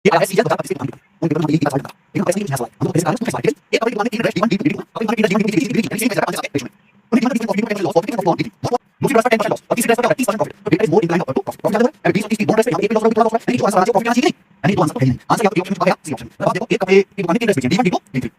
ये आया सीजन 2025 के पानी उन पेपर में ये बात था लेकिन पैसे नहीं है सवाल हम तो पैसे कारण उसमें सवाल है एक अपने माने 3 रेस्ट 1 डी डी अपने माने 3 रेस्ट 1 डी डी इसी में ज्यादा 5 पेज में उन्हें माने of de los of D of D दूसरी रेस्ट 10% लॉस और तीसरी रेस्ट 30% प्रॉफिट तो it is more in line of profit profit ज्यादा है 20 30 बोनस पे हम एक लॉस और प्रॉफिट नहीं जो आंसर प्रॉफिट चाहिए नहीं तो आंसर तो है नहीं आंसर या तो ऑप्शन का है सी ऑप्शन अब देखो एक कपड़े की दुकान में 3 रेस्ट डी डी डी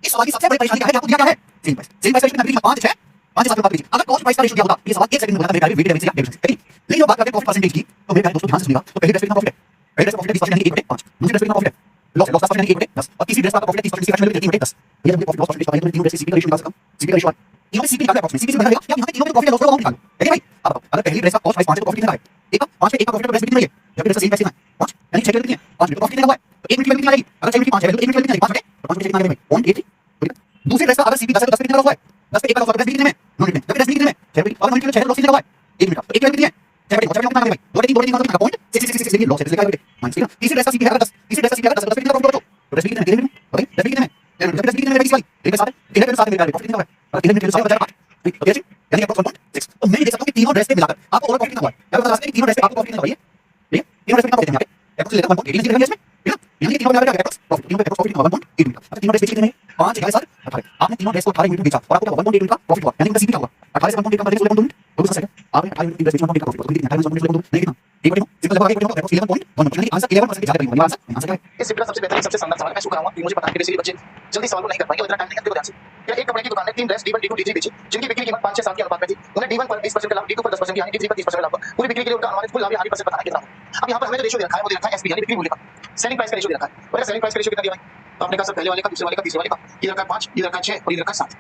इस सवाल की सबसे बड़ी परेशानी क्या है आपको दिया क्या है सेम प्राइस का कितना 5 6 5 7 बात कीजिए अगर कॉस्ट प्राइस का रेशियो दिया होता ये सवाल 1 सेकंड में बताता मेरे वेट डेविड से लेकिन लेकिन बात करते हैं कॉस्ट परसेंटेज की तो मेरे दोस्तों ध्यान से सुनिएगा तो पहले रेस्ट कितना प्रॉफिट है पहले रेस्ट प्रॉफिट 20% यानी 1/5 दूसरी रेस्ट कितना प्रॉफिट है लॉस लॉस परसेंट यानी 1/10 और तीसरी रेस्ट का प्रॉफिट 30% फ्रैक्शन में 3/10 ये हमने प्रॉफिट लॉस परसेंटेज का मतलब तीनों रेस्ट सीपी का रेशियो निकाल सकते हैं सीपी का रेशियो यहाँ पे सीपी निकालना है अप्रोक्सीमेटली सीपी से निकालेगा या यहाँ पे तीनों में प्रॉफिट लॉस का अमाउंट निकालो ठीक है भाई अब अगर पहली रेस्ट का कॉस्ट प्राइस 5 है तो प्रॉफिट कितना है एक का 5 पे एक का प्रॉफिट रेस्ट कितना है जब रेस्ट सेम पैसे में 5 यानी 6 कितनी है 5 में प्रॉफिट कितना हुआ है तो 1 मिनट में कितना आएगी अगर 6 मिनट 5 है तो 1 मिनट में कितना आएगी 5 में 5 में कितना आएगा भाई 0.83 दूसरी रेस्ट का अगर सीपी 10 है तो 10 कितना लॉस हुआ है 10 पे 1 का लॉस हुआ है 10 कितने में 9 मिनट में जब रेस्ट कितने में 6 मिनट और 9 मिनट में 6 लॉस कितना हुआ है 1 मिनट तो 1 मिनट कितनी है 7 मिनट कितना आएगा भाई 2 3 का पॉइंट 666 देखिए लॉस है इसलिए माइनस ठीक है तीसरी रेस्ट का सीपी है अगर 10 तीसरी रेस्ट का सीपी अगर 10 कितना प्रॉफिट तो रेस्ट कितने में ओके रेस्ट कितने में रेस्ट कितने में भाई एक साथ कितने साथ मेरा प्रॉफिट कितना हुआ है और कितने मिनट साथ बचा 5 तो कैसे यानी आपको 1.6 तो मैं देख सकता हूं कि तीनों रेस्ट मिलाकर आपको और प्रॉफिट कितना हुआ है अब बता सकते हैं तीनों रेस्ट आपको प्रॉफिट कितना हुआ है ठीक है तीनों रेस्ट कितना प्रॉफिट है आपको लेकर 1.8 लिखा है इसमें ठीक है यानी तीनों मिलाकर क्या प्रॉफिट तीनों पे प्रॉफिट 1.8 मिनट अच्छा तीनों रेस्ट कितने में 5 11 7 18 आपने तीनों रेस्ट को 18 मिनट में बेचा और आपको 1.8 मिनट का प्रॉफिट हुआ यानी उनका सीपी क्या हुआ 18 से 1.8 का बदले 16.2 मिनट तो बस सेकंड आपने 18 मिनट रेस्ट में 1.8 का प्रॉफिट तो 18 से 1.8 नहीं कितना एक बटे सिंपल लगभग 1 बटे 11.1 यानी आंसर 11% ज्यादा करेंगे आंसर क्या है इस सिंपल सबसे बेहतरीन सबसे शानदार सवाल मैं शुक्र हूं कि मुझे पता है कि बेसिकली बच्चे जल्दी सवाल को नहीं कर पाएंगे और इतना टाइम नहीं करते ध्यान से क्या एक कपड़े की दुकान ने 3 ड्रेस D1 D2 D3 बेची जिनकी बिक्री कीमत 5 6 7 के अनुपात में थी उन्हें D1 पर 20% का लाभ D2 पर 10% यानी D3 पर 30% का लाभ पूरी बिक्री के लिए उनका अनुमानित कुल लाभ यानी % बताना कितना हो अब यहां पर हमें जो रेशियो दे रखा है वो दे रखा है एसपी यानी बिक्री मूल्य का सेलिंग प्राइस का रेशियो दे रखा है और सेलिंग प्राइस का रेशियो कितना दिया भाई तो आपने कहा सर पहले वाले का दूसरे वाले का तीसरे वाले का ये रखा है 5 ये रखा है 6 और ये रखा है 7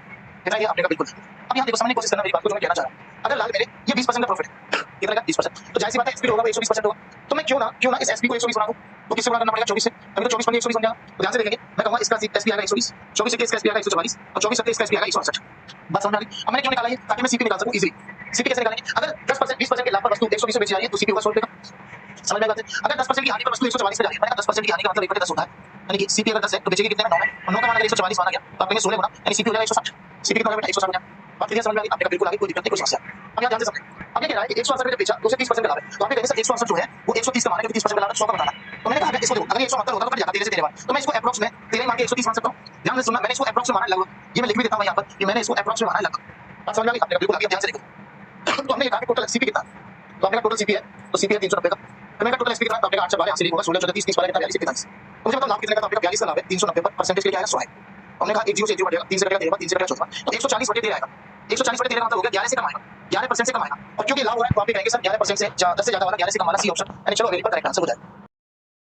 कितना ये आपने का बिल्कुल अब यहां देखो समझने की कोशिश करना मेरी बात को जो मैं कहना चाह रहा हूं अगर लाल मेरे ये 20% का प्रॉफिट है कितना का 20% तो जाहिर सी बात है एसपी होगा वो 120% होगा तो मैं क्यों ना इस एसपी को 120 बना दूं तो किससे गुणा करना पड़ेगा 24 से अभी तो 24 बन 120 बन जाएगा तो ध्यान से देखेंगे मैं कहूंगा इसका एसपी आएगा 120 24 से इसका एसपी आएगा 144 और 24 से इसका एसपी आएगा 168 बात समझ आ रही अब मैंने क्यों निकाला ये ताकि मैं सीपी निकाल सकूं इजीली सीपी कैसे निकालेंगे अगर 10% 20% के लाभ पर वस्तु 120 में बेची जा रही है तो सीपी होगा 100 रुपए का समझ में आ गया अगर 10% की हानि पर वस्तु 144 में जा रही है मैंने 10% की हानि का मतलब 1/10 होता है यानी कि सीपी अगर 10 है तो बेचेगी कितने में 9 है और 9 का मान अगर 144 माना गया तो आप कहेंगे 16 गुना यानी सीपी हो जाएगा 160 सीपी कितना हो जाएगा 160 हो जाएगा बात क्लियर समझ में आ गई आपने बिल्कुल आगे कोई दिक्कत नहीं कोई समस्या अब यहां ध्यान से समझें अब ये कह रहा है कि 168 में जब बेचा तो उसे 30% का लाभ है तो आपने कहेंगे सर 168 जो है वो 130 का माना है क्योंकि 30% का लाभ है 100 का बताना तो मैंने कहा इसको देखो अगर 169 होता तो कट जाता 13 से 13 बार तो मैं इसको एप्रोक्स में 13 मान के 130 मान सकता हूं ध्यान से सुनना मैंने इसको एप्रोक्स में माना है लगभग ये मैं लिख भी देता हूं यहां पर कि मैंने इसको एप्रोक्स में माना है लगभग बात समझ में आ गई आपने बिल्कुल आगे ध्यान से देखो तो हमने कहा कि टोटल सीपी कितना तो आपने कहा टोटल सीपी है तो सीपी है 390 का तो मैंने कहा टोटल एसपी कितना तो आपने कहा 8 से 12 लिखूंगा 16 14 30 30 12 कितना 42 43 तो मुझे बताओ लाभ कितने का तो आपने कहा 42 का लाभ है 390 पर परसेंटेज के लिए आएगा 100 है हमने कहा 1 0 से 1 0 बढ़ेगा 3 से कटेगा 3 से कटेगा 14 तो 140 बटे 13 आएगा 140 बटे 13 मतलब हो गया 11 से कम आएगा 11% से कम आएगा और क्योंकि लाभ हो रहा है तो आप कहेंगे सर 11% से 10 से ज्यादा वाला 11 से कम वाला सी ऑप्शन यानी चलो वेरी पर करेक्ट आंसर हो जाएगा